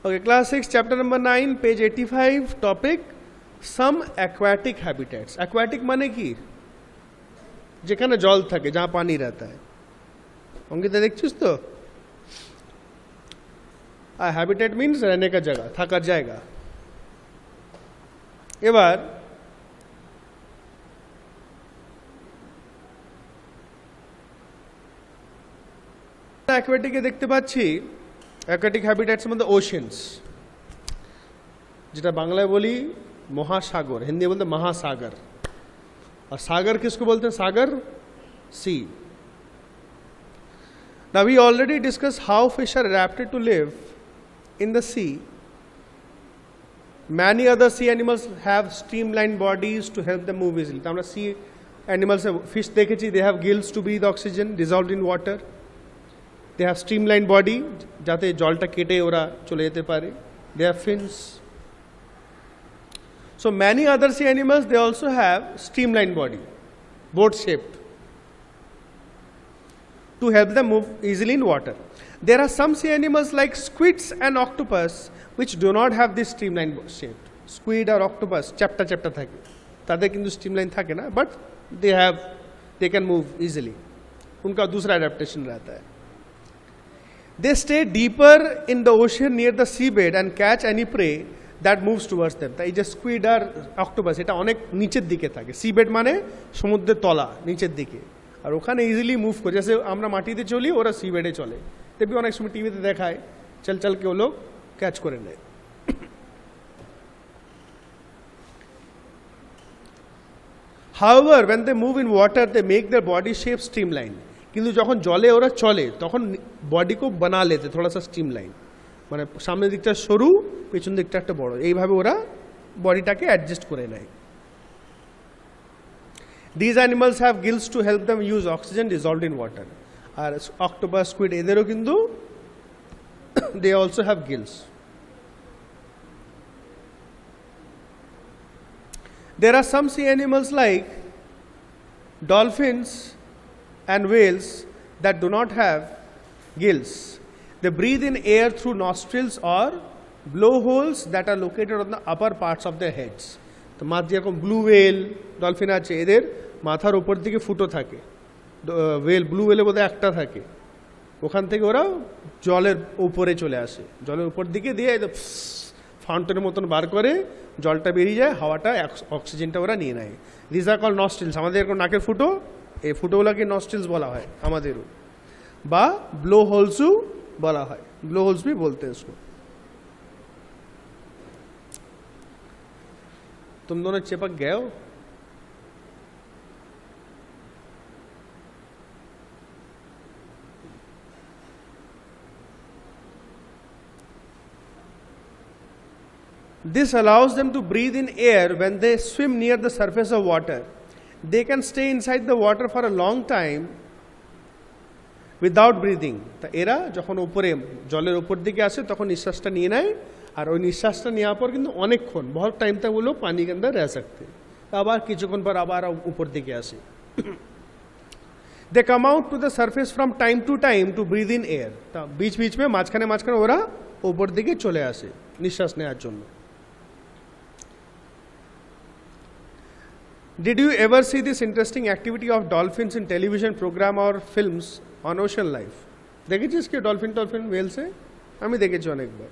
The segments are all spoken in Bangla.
Okay, class 6, chapter number 9, page 85, topic some aquatic habitats. Aquatic माने की যেখানে জল থাকে, जहाँ पानी रहता है। অঙ্কিতা দেখছিস তো? হ্যাবিটেট মিন্স रहने का जगह, থাকার জায়গা। এবার অ্যাকোয়াটিকে দেখতে পাচ্ছি অ্যাকোয়াটিক হ্যাবিটেটসের মধ্যে ওশেন্স, যেটা বাংলায় বলি মহাসাগর, হিন্দি বলতে महासागर। और सागर किसको बोलते हैं? सागर, सी। Now we already discussed how fish are adapted to live in the sea. Many other sea animals have streamlined bodies to help them move easily. तो हमरा sea animals fish देखेছি, they have gills to breathe oxygen dissolved in water. They have streamlined body, যাতে জলটা কেটে ওরা চলে যেতে পারে। They have fins. So many other sea animals, they also have streamlined body, boat shaped, to help them move easily in water. There are some sea animals like squids and octopus which do not have this streamlined shape. Squid or octopus chapter থাকে, তাদের কিন্তু streamline থাকে না, but they can move easily. उनका दूसरा adaptation रहता है। They stay deeper in the ocean near the seabed and catch any prey that moves towards them. তাই যে স্কুইড আর অক্টোপাস এটা অনেক নিচের দিকে থাকে। সিবেড মানে সমুদ্রের তলা, নিচের দিকে, আর ওখানে ইজিলি মুভ করে। जैसे আমরা মাটিতে চলি, ওরা সিবেডে চলে। দেখবি অনেক সময় টিভিতে দেখায়, চল কে ও লোক ক্যাচ করে নেয়। However, when they move in water, they make their body shape streamline. কিন্তু যখন জলে ওরা চলে তখন বডিকে বানা লেতে থোড়া সা স্ট্রিমলাইন, মানে সামনের দিকটা সরু, পেছন দিকটা একটা বড়, এইভাবে ওরা বডিটাকে অ্যাডজাস্ট করে নেয়। These animals have gills to help them use oxygen dissolved in water. আর অক্টোপাস, স্কুইড এদেরও কিন্তু they also have gills. There are some sea animals like dolphins and whales that do not have gills. They breathe in air through nostrils or blowholes that are located on the upper parts of their heads. তো মাছ যেরকম ব্লু ওয়েল, ডলফিন আছে, এদের মাথার উপর দিকে ফুটো থাকে। ওয়েল, ব্লু ওয়েলে বোধহয় একটা থাকে, ওখান থেকে ওরা জলের উপরে চলে আসে, জলের উপর দিকে দিয়ে ফাউন্টেনের মতন বার করে জলটা বেরিয়ে যায়, হাওয়াটা অক্সিজেনটা ওরা নিয়ে নেয়। This are call nostrils. আমাদের এরকম নাকের ফুটো, এই ফুটোগুলোকে নস্ট্রিলস বলা হয় আমাদেরও, বা ব্লো হোলসও বলা হয়, ব্লো হোলস भी बोलते हैं इसको। तुम दोनों चिपक गए हो? This allows them to breathe in air when they swim near the surface of water. They can stay inside the water for a long time without breathing. তা এরা যখন উপরে জলের উপর দিকে আসে তখন নিঃশ্বাসটা নিয়ে নেয়, আর ওই নিঃশ্বাসটা নেওয়ার পর কিন্তু অনেকক্ষণ বহুত টাইম तक वो लोग पानी के अंदर रह सकते हैं। আবার কিছুক্ষণ পর আবার উপর দিকে আসে। They come out to the surface from time to time to breathe in air. তা बीच में মাঝখানে ওরা উপর দিকে চলে আসে নিঃশ্বাস নেওয়ার জন্য। Did you ever see this interesting activity of dolphins in television program or films on ocean life? দেখেছিস কি ডলফিন ওয়েলসে? আমি দেখেছি অনেকবার।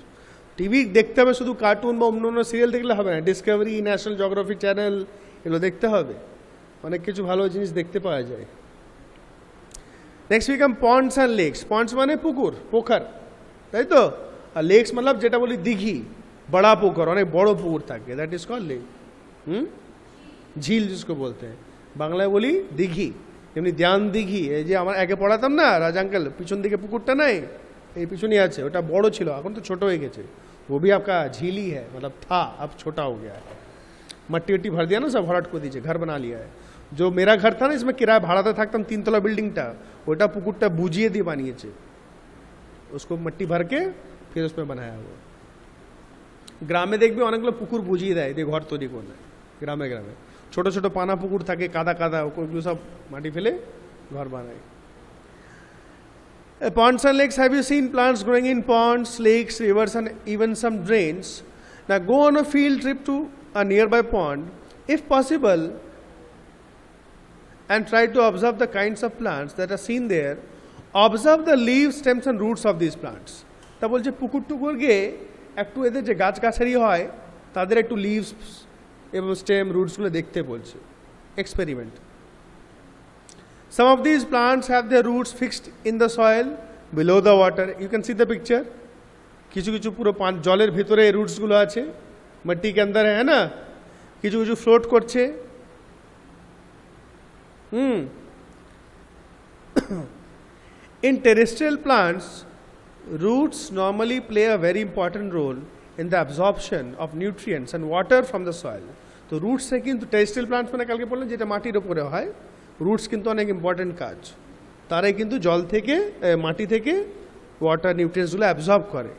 টিভি দেখতে হবে, শুধু কার্টুন বা অন্য সিরিয়াল দেখলে হবে না, ডিসকভারি, ন্যাশনাল জিওগ্রাফি চ্যানেল এগুলো দেখতে হবে, অনেক কিছু ভালো জিনিস দেখতে পাওয়া যায়। Next we come ponds and lakes. Ponds মানে পুকুর, পোখর, তাই তো? আর লেকস मतलब যেটা বলি দিঘি, বড়া পুকুর, অনেক বড় পুকুর থাকে, দ্যাট ইজ কল্ড লেক। ঝিল जिसको बोलते हैं, বাংলায় বলি দিঘি। এমনি ধ্যান দিঘি, এই যে আমার আগে পড়াতাম না রাজ আঙ্কেল, পিছন দিকে পুকুরটা নাই, এই পিছনে আছে, ওটা বড় ছিল, এখন তো ছোট হয়ে গেছে। वो भी आपका झील ही है, मतलब था, अब छोटा हो गया है। मट्टी वट्टी भर दिया ना, सब भराट को दीजिए, घर बना लिया है। जो मेरा घर था ना, इसमें किराया भाड़ाते থাকতাম 3 তলা বিল্ডিংটা, ওটা পুকুরটা বুঝিয়ে দিয়ে বানিয়েছে, उसको मट्टी भर के फिर उसमें बनाया हुआ। গ্রামে দেখবি অনেকগুলো পুকুর বুঝিয়ে দেয় দিয়ে ঘর তৈরি করে দেয়, গ্রামে ছোট ছোট পানা পুকুর থাকে, কাদা ওগুলো সব মাটি ফেলে ঘর বানায়। Ponds and lakes, have you seen plants growing in ponds, lakes, rivers, and even some drains? Now go on a field trip to a nearby pond, if possible, and try to observe the kinds of plants that are seen there. Observe the leaves, stems, and roots of these plants. তা বলছে পুকুর টুকুর গিয়ে একটু এদের যে গাছগাছালি হয় তাদের একটু লিভস এবং স্টেম রুটসগুলো দেখতে বলছে experiment Some of these plants have their roots fixed in the soil below the water. You can see the picture. কিছু কিছু পুরো জলের ভিতরে এই রুটসগুলো আছে মাটি के अंदर है ना কিছু কিছু ফ্লোট করছে In terrestrial plants, roots normally play a very important role in the absorption of nutrients and water from the soil. তো রুটস এ কিন্তু টেরেস্ট্রিয়াল প্লান্টস মানে কালকে বললাম যেটা মাটির উপরে হয় রুটস কিন্তু অনেক ইম্পর্টেন্ট কাজ তারাই কিন্তু জল থেকে মাটি থেকে ওয়াটার নিউট্রিয়েন্টসগুলো অ্যাবজর্ব করে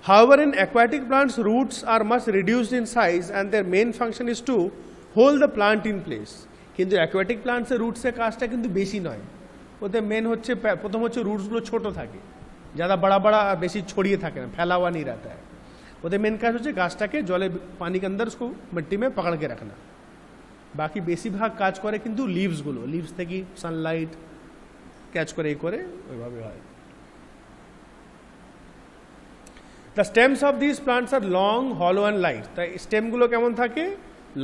However, in aquatic plants, roots are much reduced in size and their main function is to hold the plant in place. কিন্তু অ্যাকোয়াটিক প্লান্টসের রুটসের কাজটা কিন্তু বেশি নয় ওদের মেন হচ্ছে প্রথম হচ্ছে রুটসগুলো ছোট থাকে যারা বড় বড় বেশি ছড়িয়ে থাকে না फैला हुआ नहीं रहता है ওদের মেন কাজ হচ্ছে গাছটাকে জলে পানি के अंदर उसको मिट्टी में पकड़ के रखना বাকি বেশিরভাগ কাজ করে কিন্তু লিভসগুলো লিভস থেকে সানলাইট ক্যাচ করে এই করে ওইভাবে হয় The stems of these plants are long, hollow and light. তাই স্টেমগুলো কেমন থাকে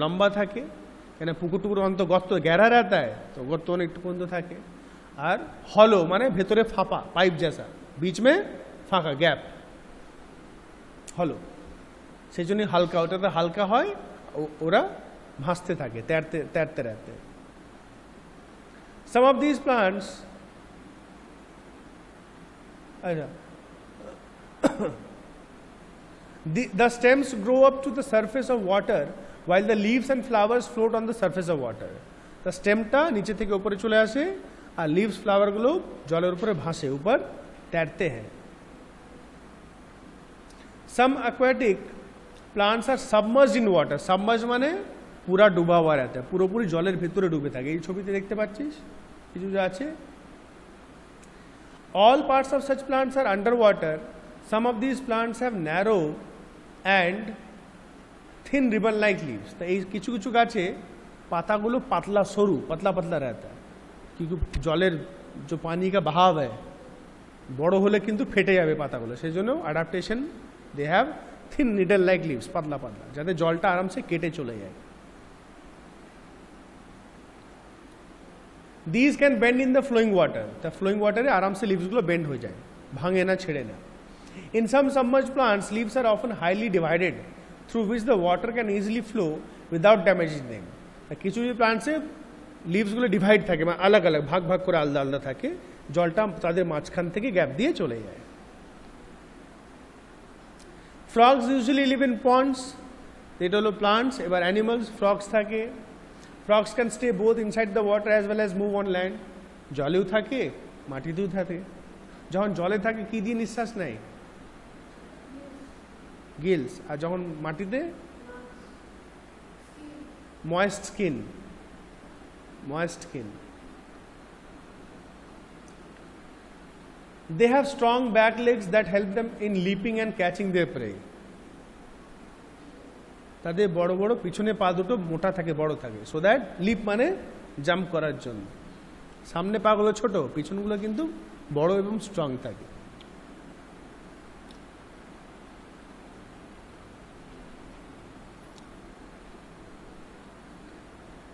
লম্বা থাকে কেন পুকুর টুকুর অন্ত গর্ত গেরা रहता है তো গর্ত অনেকটু পর্যন্ত থাকে আর হলো মানে ভেতরে ফাঁপা পাইপ जैसा बीच में ফাঁকা গ্যাপ হলো সেই জন্য হালকা ওটাতে হালকা হয় ওরা ভাসতে থাকে তैरते तैरते रहते Some of these plants अच्छा The stems grow up to the surface of water while the leaves and flowers float on the surface of water. The stem টা নিচে থেকে উপরে চলে আসে আর leaves flower গুলো জলের উপরে ভাসে উপর तैरते हैं Some aquatic plants are submerged in water. Submerged মানে পুরা ডুবা हुआ रहता है পুরোপুরি জলের ভিতরে ডুবে থাকে এই ছবিতে দেখতে পাচ্ছিস কিছু যা আছে All parts of such plants are underwater. Some of these plants have narrow and thin ribbon like leaves. तो এই কিছু কিছু গাছে পাতাগুলো পাতলা সরু पतला पतला रहता है क्योंकि জলের जो पानी का बहाव है বড় হলে কিন্তু ফেটে যাবে পাতাগুলো সেজন্য adaptation they have thin needle like leaves পাতলা পাতলা যাতে জলটা আরামসে কেটে চলে যায় These can bend in the flowing water. The flowing water এ আরামসে লিভসগুলো বেন্ড হয়ে যায় ভাঙে না ছেড়ে না In some submerged plants, leaves are often highly divided, through which the water can easily flow without damaging them. কিছু কিছু প্লান্টসে লিভসগুলো ডিভাইড থাকে মানে আলাদা আলাদা ভাগ ভাগ করে আলাদা আলাদা থাকে জলটা তাদের মাঝখান থেকে গ্যাপ দিয়ে চলে যায় Frogs usually live in ponds. এটা হলো প্লান্টস এবার অ্যানিমালস ফ্রগস থাকে Frogs can stay both inside the water as well as move on land. জলেও থাকে মাটিতেও থাকে যখন জলে থাকে কি দিয়ে নিঃশ্বাস নেয় gills আর যখন মাটিতে moist skin they have strong back legs that help them in leaping and catching their prey তাদের বড় বড় পিছনে পা দুটো মোটা থাকে বড় থাকে so that leap মানে জাম্প করার জন্য সামনে পাগুলো ছোট পিছনগুলো কিন্তু বড় এবং স্ট্রং থাকে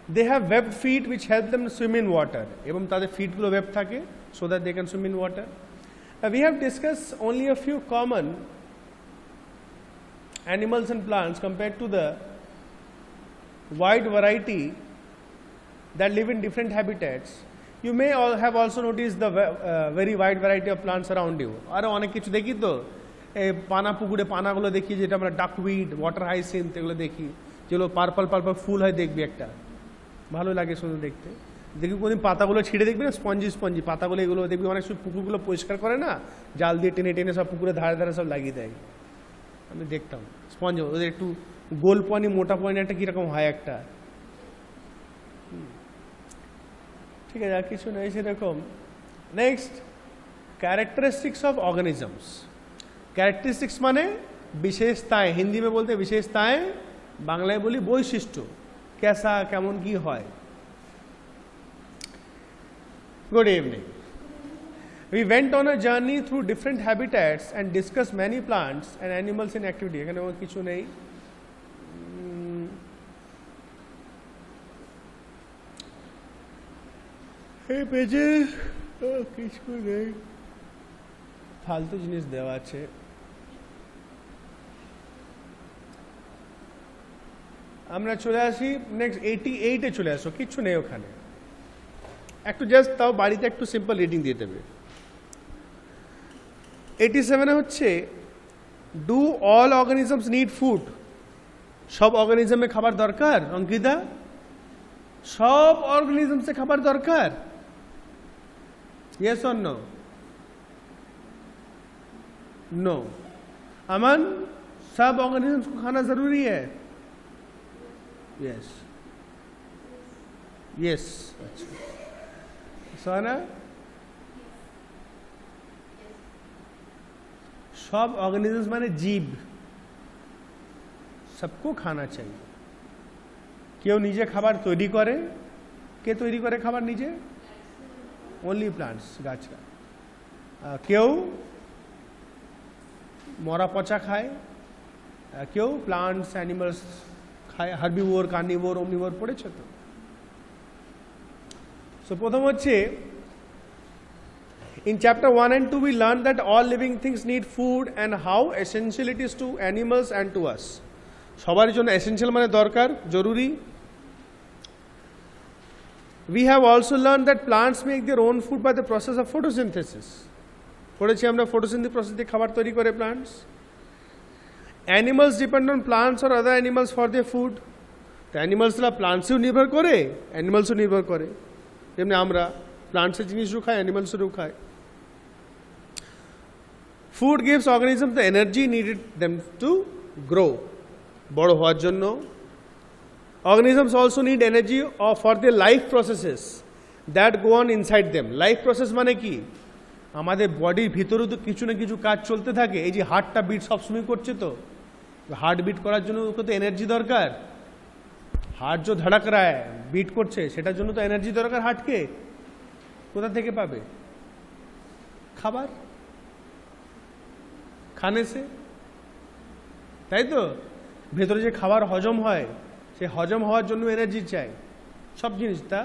They have webbed feet which help them swim in water. এবং তাদের ফিটগুলো ওয়েব থাকে so that they can swim in water. We have discussed only a few common animals and plants compared to the wide variety that live in different habitats. You may all have also noticed the very wide variety of plants around you. আরো অনেক কিছু দেখি তো এই পানা পুকুরে পানাগুলো দেখি যেটা আমরা ডাকউইড ওয়াটার হাইসিন্থ এগুলো দেখি যেগুলো পার্পল পার্পল ফুল হয় দেখবি একটা ভালো লাগে সুন্দর দেখতে দেখবি কোনদিন পাতাগুলো ছিঁড়ে দেখবি না স্পঞ্জি স্পঞ্জি পাতাগুলো এগুলো দেখবি অনেক সময় পুকুরগুলো পরিষ্কার করে না জাল দিয়ে টেনে টেনে সব পুকুরে ধারে ধারে সব লাগিয়ে দেয় আমি দেখতাম স্পঞ্জ ওদের একটু গোল পানি মোটা পানি একটা কীরকম হয় একটা ঠিক আছে আর কিছু নয় সেরকম next characteristics of organisms. Characteristics माने विशेषताएं, हिंदी में बोलते हैं विशेषताएं, बांग्लाয় বলি বৈশিষ্ট্য, कैसा কেমন কি হয়. Good evening. We went on a journey through different habitats and discussed many plants and animals in activity. এখানে কিছু নেই. এই পেজে কিছু নেই, ফালতু জিনিস দেওয়া আছে. আমরা চলে আসি নেক্সট 88-এ চলে আসো, কিচ্ছু নেই ওখানে. একটু জাস্ট তাও বাড়িতে একটু সিম্পল রিডিং দিয়ে দেবে. 87-এ হচ্ছে do all organisms need food. সব অর্গানিজমে খাবার দরকার অঙ্কিতা? সব অর্গানিজমসে খাবার দরকার? यस और नो? नो. अमन, सब ऑर्गेनिजम्स को खाना जरूरी है? यस. यस. अच्छा. सोना, सब ऑर्गेनिजम्स माने जीव, सबको खाना चाहिए. क्यों निजे खाबार तैरी करे? के तैरी करे खाबार निजे? ओनली प्लांट्स, गाछरा. क्यों मरा पचा खाए? क्यों प्लांट्स एनिमल्स खाए, हार्बिवोर, कार्निवोर, ओमनिवोर पड़ेছে তো. सो प्रथम হচ্ছে in chapter 1 and 2 we learned that all living things need food and how essential it is to animals and to us. সবার জন্য এসেনশিয়াল মানে দরকার, জরুরি. We have also learned that plants make their own food by the process of photosynthesis. পড়েছি আমরা photosynthesis process দিয়ে খাবার তৈরি করে plants. Animals depend on plants or other animals for their food. তো অ্যানিমালসরা প্লান্টসেও নির্ভর করে, অ্যানিমালসও নির্ভর করে. যেমনি আমরা প্লান্টসের জিনিসও খাই, অ্যানিমালসেরও খাই. Food gives organisms the energy needed them to grow. বড় হওয়ার জন্য. Organisms also need energy for their life processes that go on inside them. Life process মানে কি? আমাদের বডির ভিতরে তো কিছু না কিছু কাজ চলতে থাকে. এই যে হার্টটা বিট সবসময় করছে, তো হার্ট বিট করার জন্য ওকে তো এনার্জি দরকার. হার্ট যে ধড়ক রা হ্যায়, বিট করছে, সেটার জন্য তো এনার্জি দরকার. হার্টকে কোথা থেকে পাবে? খাবার, খানে সে, তাই তো. ভেতরে যে খাবার হজম হয়, সে হজম হওয়ার জন্য এনার্জি চাই. সব জিনিসটা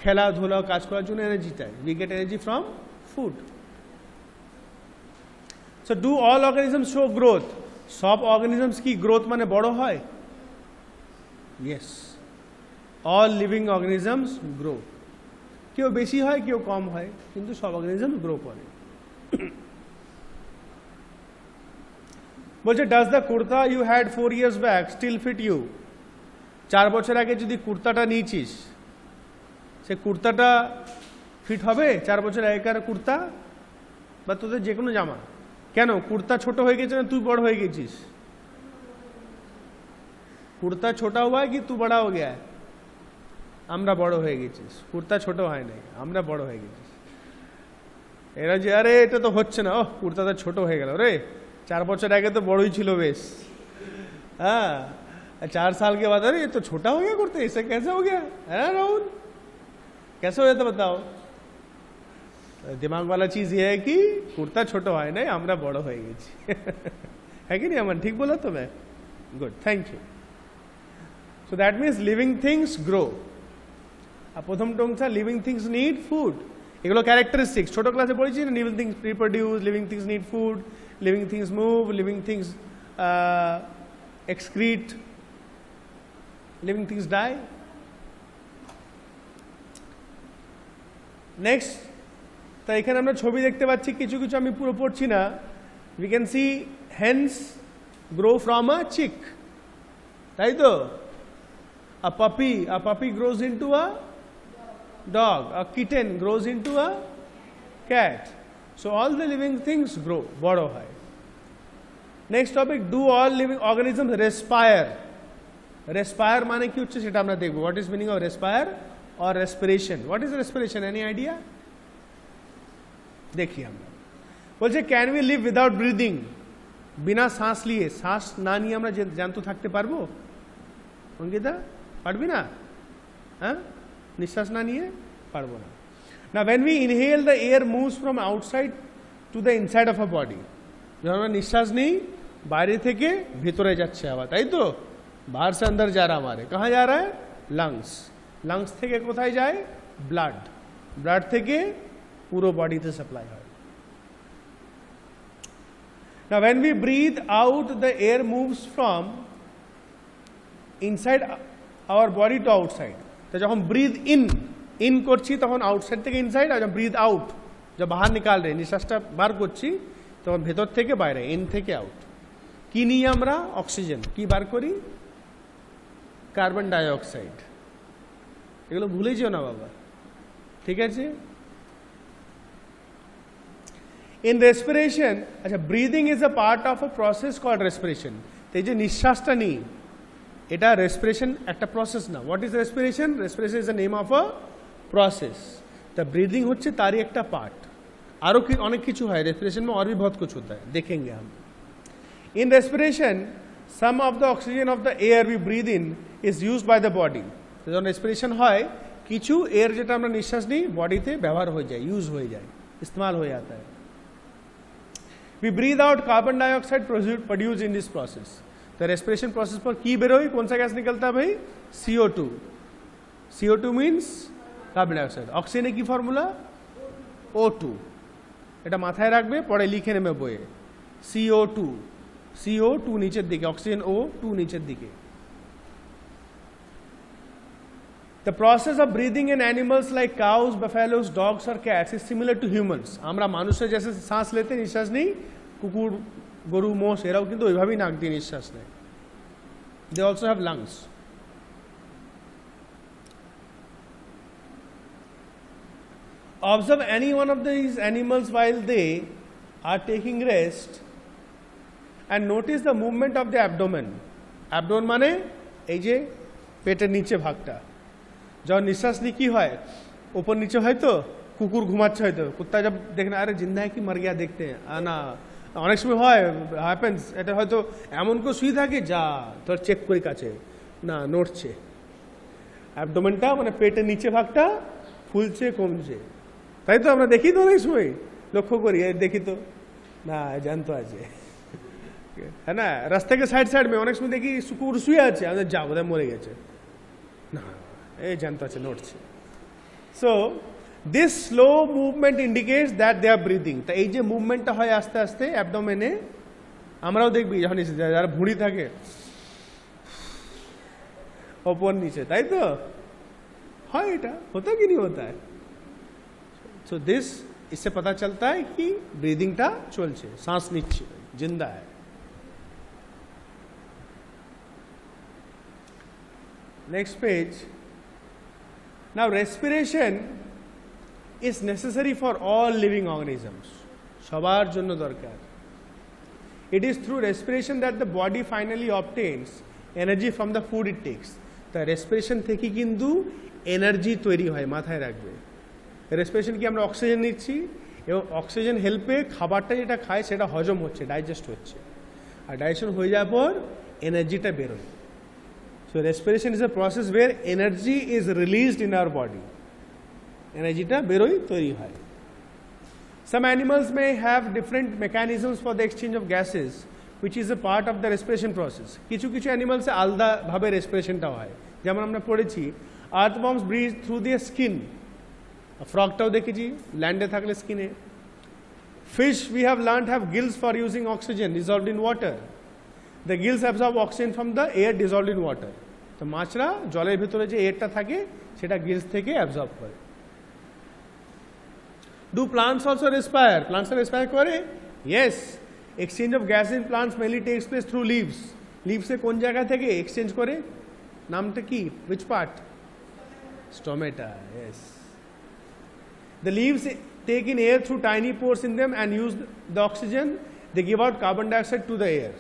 খেলাধুলা কাজ করার জন্য এনার্জি চাই. We get energy from food. So do all organisms show growth. সব অর্গানিজমস কি গ্রোথ মানে বড় হয়? Yes. All living organisms grow. কেউ বেশি হয়, কেউ কম হয়, কিন্তু সব অর্গানিজম গ্রো করে. বলছে does the kurta you had 4 years back still fit you? 4 বছর আগে যদি কুর্তাটা নিয়েছিস, সে কুর্তাটা ফিট হবে 4 বছর আগেকার কুর্তা বা তোদের যে কোনো জামা? কেন? কুর্তা ছোট হয়ে গেছে না তুই বড় হয়ে গেছিস? কুর্তা ছোটা হুয়া কি তুই বড়া হয়ে গেয়া? আমরা বড় হয়ে গেছিস, কুর্তা ছোট হয় নাই, আমরা বড় হয়ে গেছিস. এরা যে আরে এটা তো হচ্ছে না, ওহ কুর্তাটা ছোট হয়ে গেল রে, 4 বছর আগে तो बड़ो ही छिलो बेस. हाँ 4 साल के बाद अरे ये तो छोटा हो गया कुर्ता, ऐसे कैसे हो गया है राहुल? कैसे हो जाता बताओ? दिमाग वाला चीज ये है कि कुर्ता छोटो है नहीं, हमरा बड़ो हो गई है कि नहीं अमन? ठीक बोला तो मैं? Good, thank you. So that means living things grow. प्रथम टोंगसा लिविंग थिंग्स नीड फूड. এগুলো ক্যারেক্টারিস্টিক্স ছোট ক্লাসে পড়েছি না. Living things reproduce, living things need food, living things move, living things excrete, living things die. Next, তো এখানে আমরা ছবি দেখতে পাচ্ছি, কিছু কিছু আমি পুরো পড়ছি না. We can see hens grow from a chick, তাই তো? A puppy grows into a dog, a kitten grows into a cat. So all the living things grow, বড় হয়. Next topic, do all living organisms respire? Respire মানে কি হচ্ছে সেটা আমরা দেখব. What is meaning of respire or respiration? What is respiration? Any idea? দেখি আমরা, বলছে can we live without breathing, বিনা শ্বাস নিয়ে, শ্বাস না নিয়ে আমরা জ্যান্ত থাকতে পারবো? অঙ্কিতা পারবি না? হ্যাঁ, নিঃশ্বাস না নিয়ে পারবো না। না, when we inhale the air moves from outside to the inside of a body, যখন আমরা নিঃশ্বাস নিই বাইরে থেকে ভেতরে যাচ্ছে আবার, তাই তো? बाहर से अंदर जा रहा, हमारे कहाँ जा रहा है? लंग्स, लंग्स থেকে কোথায় যায়? ব্লাড, ব্লাড থেকে পুরো বডিতে সাপ্লাই হয়। Now when we breathe out, the air moves from inside our body to outside. तो जब हम breathe in করছি তখন আউটসাইড থেকে ইনসাইড, আর যখন breathe out जब बाहर निकाल रहे নিঃশ্বাসটা বার করছি তখন ভেতর থেকে বাইরে, ইন থেকে আউট। কি নিয়ে আমরা? অক্সিজেন। কি বার করি? Carbon dioxide. এগুলো ভুলে যেও না বাবা, ঠিক আছে? ইন রেসপিরেশন, আচ্ছা, breathing is a part of a process called respiration. এই যে নিঃশ্বাসটা নিই, এটা রেসপিরেশন একটা প্রসেস না। What is respiration? Respiration is the name of a process. তা ব্রিদিং হচ্ছে তারই একটা পার্ট। আরও অনেক কিছু হয় रेस्पिरेशन में, और भी बहुत कुछ होता है, देखेंगे हम। In respiration some of the oxygen of the air we breathe in is used by the body. যখন রেসপিরেশন হয় কিছু এয়ার যেটা আমরা নিঃশ্বাস নিই বডিতে ব্যবহার হয়ে যায়, ইউজ হয়ে যায়, ইস্তেমাল হয়ে जाता है। we breathe out carbon dioxide produced in this process. तो रेस्पिरेशन प्रोसेस पर की बेरोई कौन सा गैस निकलता है भाई? CO2। CO2 means carbon dioxide. অক্সিজেনের কি ফর্মুলা? O2। এটা মাথায় রাখবে, পরে লিখে নেবে বইয়ে। CO2, CO2 নিচের দিকে, অক্সিজেন O2 নিচের দিকে। The process of breathing in animals like cows, buffaloes, dogs or cats is similar to humans. আমরা মানুষের जैसे सांस लेते निश्वास नहीं, কুকুর, গরু, মোষ এরাও কিন্তু ওইভাবেই নাক দিয়ে নিঃশ্বাস নেয়। They also have lungs. Observe any one of these animals while they are taking rest and notice the movement of the abdomen. Abdomen মানে এই যে পেটের নিচে ভাগটা। যখন নিঃশ্বাস নিই কি হয়? উপর নিচে হয় তো, কুকুর ঘুমাচ্ছে হয়তো, কুত্তা जब देखना अरे जिंदा है कि मर गया देखते हैं, না অনেক সময় হয় হ্যাপেন্স, এটা হয়তো এমন কেউ শুয়ে থাকে যা তোর চেক করি কাছে না নড়ছে, অ্যাবডোমেনটা মানে পেটের নিচে ভাগটা ফুলছে কমছে, তাই তো? আমরা দেখি তো অনেক সময়, লক্ষ্য করি, দেখি তো না জানতো আছে, হ্যাঁ না? রাস্তা के সাইড সাইড में অনেক সময় দেখি কুকুর শুয়ে আছে, আমাদের যা বোধহয় মরে গেছে, না এই জানতো আছে নড়ছে। So this slow movement indicates that they are breathing. তা এই যে মুভমেন্টটা হয় আস্তে আস্তে অ্যাবডোমেনে, আমরাও দেখবি যখন যারা ভুঁড়ি থাকে ওপর নিচে, তাই তো হয়, এটা होता कि नहीं होता है? सो दिस, इससे पता चलता है कि ब्रीदिंगটা চলছে, सांस নিচ্ছে, जिंदा है। Next page. Now respiration is necessary for all living organisms. সবার জন্য দরকার। It is through respiration that the body finally obtains energy from the food it takes. তা respiration থেকে কিন্তু এনার্জি তৈরি হয়, মাথায় রাখবে। রেসপিরেশন কি আমরা অক্সিজেন নিচ্ছি এবং অক্সিজেন হেল্পে খাবারটা যেটা খায় সেটা হজম হচ্ছে, ডাইজেস্ট হচ্ছে, আর ডাইজেশন হয়ে যাওয়ার পর এনার্জিটা বেরোয়। So respiration is a process where energy is released in our body. এনার্জিটা বেরোয়, তৈরি হয়। Some animals may have different mechanisms for the exchange of gases, which is a part of the respiration process. কিছু কিছু অ্যানিমালসে আলাদাভাবে রেসপিরেশনটা হয়, যেমন আমরা পড়েছি আর্থওয়ার্মস ব্রিথ থ্রু দিয়ে স্কিন, ফ্রগটাও দেখেছি ল্যান্ডে থাকলে স্কিনে। Fish we have learned have Giles for using oxygen dissolved in water. The Giles absorb oxygen from the air dissolved in water. তো মাছরা জলের ভিতরে যে এয়ারটা থাকে সেটা গিলস থেকে অ্যাবজর্ব করে। Do plants also respire? প্লান্টসরা রেসপায়ার করে? Yes. Exchange of gas in plants mainly takes place through leaves. লিভসে কোন জায়গা থেকে এক্সচেঞ্জ করে? নামটা কি? Which part? Stomata. Yes. The leaves take in air through tiny pores in them and use the oxygen. They give out carbon dioxide to the air.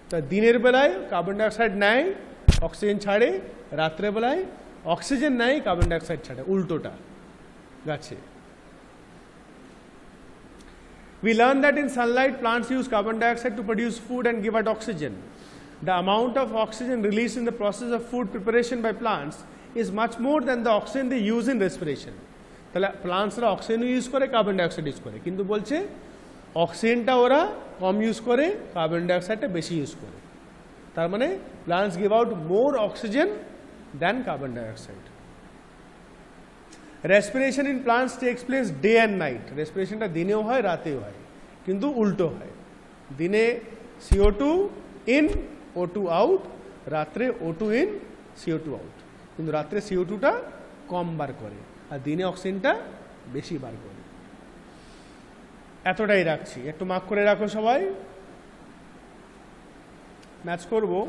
তো দিনের বেলায় কার্বন ডাইঅক্সাইড নেয়, অক্সিজেন ছাড়ে, রাত্রে বেলায় অক্সিজেন নেয়, কার্বন ডাইঅক্সাইড ছাড়ে, উল্টোটা গাছে। We learn that in sunlight, plants use carbon dioxide to produce food and give out oxygen. The amount of oxygen released in the process of food preparation by plants is much more than the oxygen they use in respiration. তাহলে প্লান্টসরা অক্সিজেন ইউজ করে, কার্বন ডাইঅক্সাইড ইউজ করে, কিন্তু বলছে অক্সিজেনটা ওরা কম ইউজ করে, কার্বন ডাইঅক্সাইডটা বেশি ইউজ করে। তার মানে plants give out more oxygen than carbon dioxide. Respiration in plants takes place day and night. রেসপিরেশনটা দিনেও হয়, রাতেও হয়, কিন্তু উল্টো হয়। দিনে CO2 ইন, O2 আউট, রাত্রে O2 ইন, CO2 আউট। কিন্তু রাত্রে CO2টা কম বার করে, আর দিনে অক্সিজেনটা বেশি বার করে। এতটাই রাখছি, একটু মার্ক করে রাখো সবাই। ম্যাচ করবো।